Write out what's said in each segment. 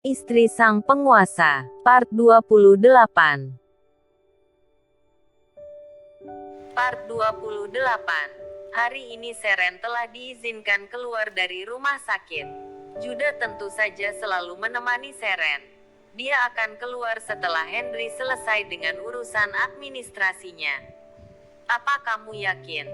Istri Sang Penguasa, Part 28. Part 28. Hari ini Seren telah diizinkan keluar dari rumah sakit. Juda tentu saja selalu menemani Seren. Dia akan keluar setelah Henry selesai dengan urusan administrasinya. Apa kamu yakin?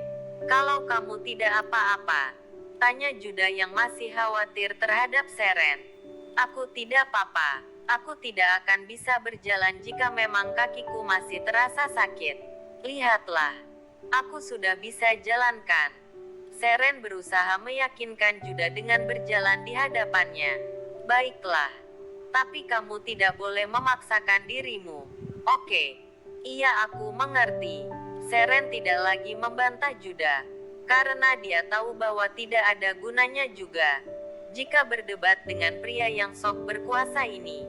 Kalau kamu tidak apa-apa? Tanya Juda yang masih khawatir terhadap Seren. Aku tidak apa-apa. Aku tidak akan bisa berjalan jika memang kakiku masih terasa sakit. Lihatlah. Aku sudah bisa jalankan. Seren berusaha meyakinkan Juda dengan berjalan di hadapannya. Baiklah. Tapi kamu tidak boleh memaksakan dirimu. Oke. Iya, aku mengerti. Seren tidak lagi membantah Juda. Karena dia tahu bahwa tidak ada gunanya juga jika berdebat dengan pria yang sok berkuasa ini.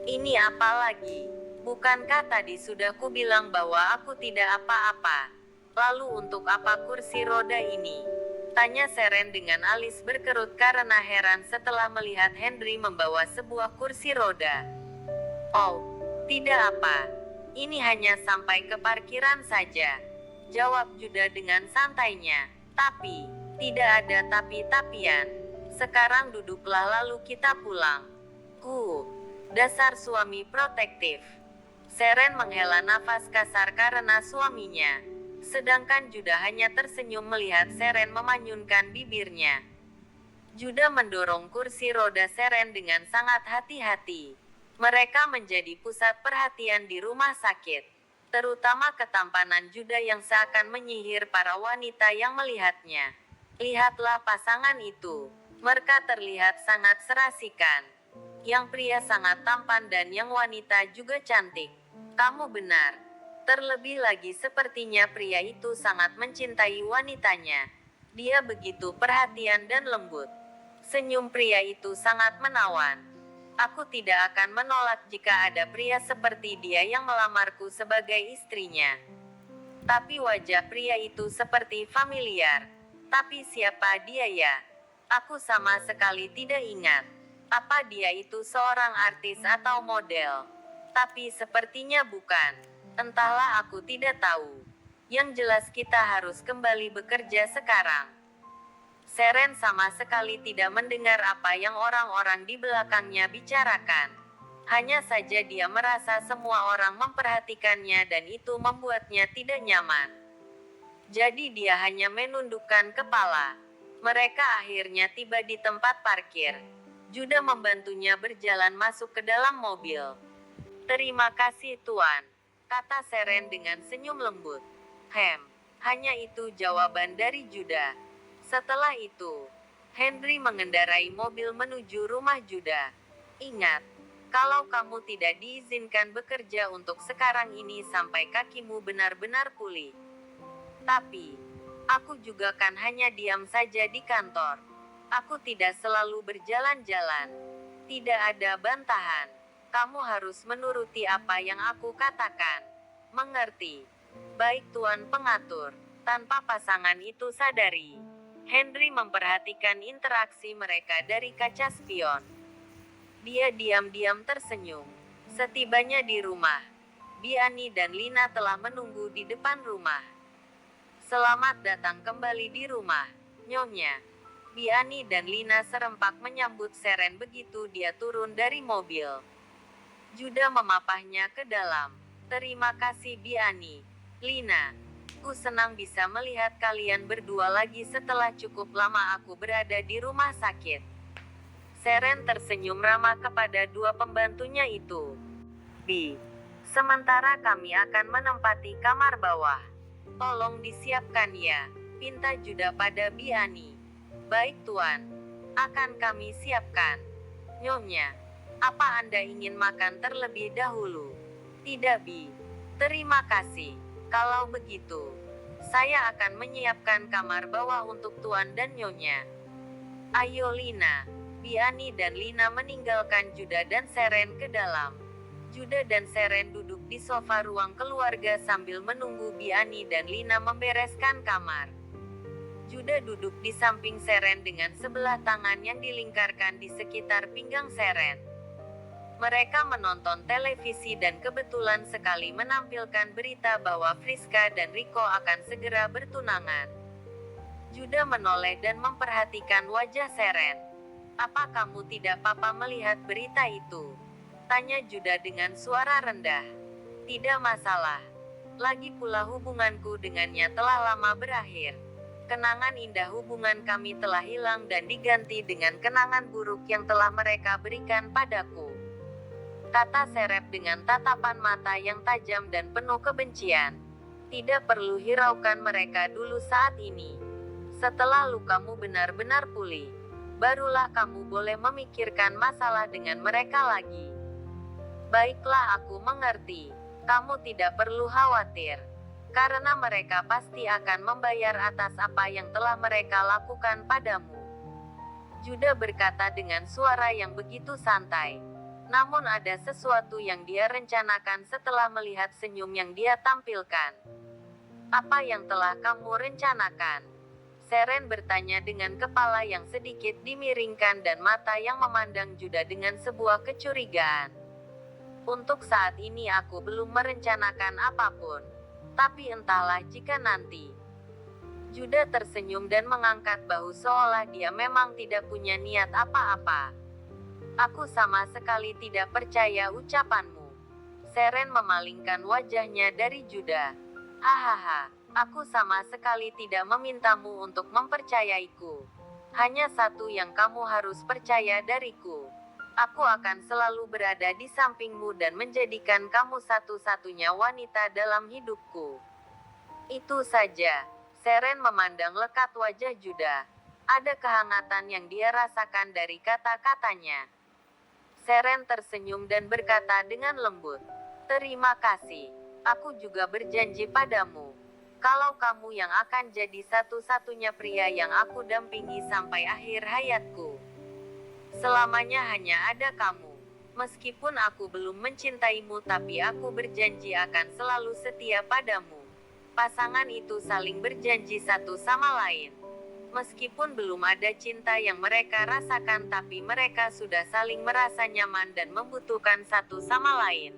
Ini apa lagi? Bukankah tadi sudah kubilang bahwa aku tidak apa-apa? Lalu untuk apa kursi roda ini? Tanya Seren dengan alis berkerut karena heran setelah melihat Henry membawa sebuah kursi roda. Oh, tidak apa. Ini hanya sampai ke parkiran saja. Jawab Juda dengan santainya. Tapi, tidak ada tapi-tapian. Sekarang duduklah lalu kita pulang. Dasar suami protektif. Seren menghela nafas kasar karena suaminya. Sedangkan Juda hanya tersenyum melihat Seren memanyunkan bibirnya. Juda mendorong kursi roda Seren dengan sangat hati-hati. Mereka menjadi pusat perhatian di rumah sakit. Terutama ketampanan Juda yang seakan menyihir para wanita yang melihatnya. Lihatlah pasangan itu. Mereka terlihat sangat serasikan. Yang pria sangat tampan dan yang wanita juga cantik. Kamu benar. Terlebih lagi sepertinya pria itu sangat mencintai wanitanya. Dia begitu perhatian dan lembut. Senyum pria itu sangat menawan. Aku tidak akan menolak jika ada pria seperti dia yang melamarku sebagai istrinya. Tapi wajah pria itu seperti familiar. Tapi siapa dia ya? Aku sama sekali tidak ingat. Apa dia itu seorang artis atau model? Tapi sepertinya bukan. Entahlah, aku tidak tahu. Yang jelas kita harus kembali bekerja sekarang. Seren sama sekali tidak mendengar apa yang orang-orang di belakangnya bicarakan. Hanya saja dia merasa semua orang memperhatikannya dan itu membuatnya tidak nyaman. Jadi dia hanya menundukkan kepala. Mereka akhirnya tiba di tempat parkir. Juda membantunya berjalan masuk ke dalam mobil. Terima kasih Tuan, kata Seren dengan senyum lembut. Hanya itu jawaban dari Juda. Setelah itu, Henry mengendarai mobil menuju rumah Juda. Ingat, kalau kamu tidak diizinkan bekerja untuk sekarang ini sampai kakimu benar-benar pulih. Tapi, aku juga kan hanya diam saja di kantor. Aku tidak selalu berjalan-jalan. Tidak ada bantahan. Kamu harus menuruti apa yang aku katakan. Mengerti? Baik Tuan Pengatur. Tanpa pasangan itu sadari, Henry memperhatikan interaksi mereka dari kaca spion. Dia diam-diam tersenyum. Setibanya di rumah, Biani dan Lina telah menunggu di depan rumah. Selamat datang kembali di rumah, Nyonya. Biani dan Lina serempak menyambut Seren begitu dia turun dari mobil. Juda memapahnya ke dalam. Terima kasih Biani. Lina. Ku senang bisa melihat kalian berdua lagi setelah cukup lama aku berada di rumah sakit. Seren tersenyum ramah kepada dua pembantunya itu. Bi. Sementara kami akan menempati kamar bawah. Tolong disiapkan ya, pinta Juda pada Biani. Baik Tuan, akan kami siapkan. Nyonya, apa Anda ingin makan terlebih dahulu? Tidak Bi. Terima kasih. Kalau begitu, saya akan menyiapkan kamar bawah untuk Tuan dan Nyonya. Ayo Lina. Biani dan Lina meninggalkan Juda dan Seren ke dalam. Juda dan Seren duduk di sofa ruang keluarga sambil menunggu Biani dan Lina membereskan kamar. Juda duduk di samping Seren dengan sebelah tangan yang dilingkarkan di sekitar pinggang Seren. Mereka menonton televisi dan kebetulan sekali menampilkan berita bahwa Friska dan Rico akan segera bertunangan. Juda menoleh dan memperhatikan wajah Seren. "Apa kamu tidak apa-apa melihat berita itu?" tanya Juda dengan suara rendah. "Tidak masalah. Lagi pula hubunganku dengannya telah lama berakhir. Kenangan indah hubungan kami telah hilang dan diganti dengan kenangan buruk yang telah mereka berikan padaku," kata Serep dengan tatapan mata yang tajam dan penuh kebencian. "Tidak perlu hiraukan mereka dulu saat ini. Setelah lukamu benar-benar pulih, barulah kamu boleh memikirkan masalah dengan mereka lagi." "Baiklah, aku mengerti. Kamu tidak perlu khawatir. Karena mereka pasti akan membayar atas apa yang telah mereka lakukan padamu," Juda berkata dengan suara yang begitu santai. Namun ada sesuatu yang dia rencanakan setelah melihat senyum yang dia tampilkan. "Apa yang telah kamu rencanakan?" Seren bertanya dengan kepala yang sedikit dimiringkan dan mata yang memandang Juda dengan sebuah kecurigaan. "Untuk saat ini aku belum merencanakan apapun. Tapi entahlah jika nanti." Juda tersenyum dan mengangkat bahu seolah dia memang tidak punya niat apa-apa. "Aku sama sekali tidak percaya ucapanmu." Seren memalingkan wajahnya dari Juda. "Hahaha, aku sama sekali tidak memintamu untuk mempercayaiku. Hanya satu yang kamu harus percaya dariku. Aku akan selalu berada di sampingmu dan menjadikan kamu satu-satunya wanita dalam hidupku. Itu saja." Seren memandang lekat wajah Juda. Ada kehangatan yang dia rasakan dari kata-katanya. Seren tersenyum dan berkata dengan lembut, "Terima kasih. Aku juga berjanji padamu. Kalau kamu yang akan jadi satu-satunya pria yang aku dampingi sampai akhir hayatku. Selamanya hanya ada kamu. Meskipun aku belum mencintaimu, tapi aku berjanji akan selalu setia padamu." Pasangan itu saling berjanji satu sama lain. Meskipun belum ada cinta yang mereka rasakan, tapi mereka sudah saling merasa nyaman dan membutuhkan satu sama lain.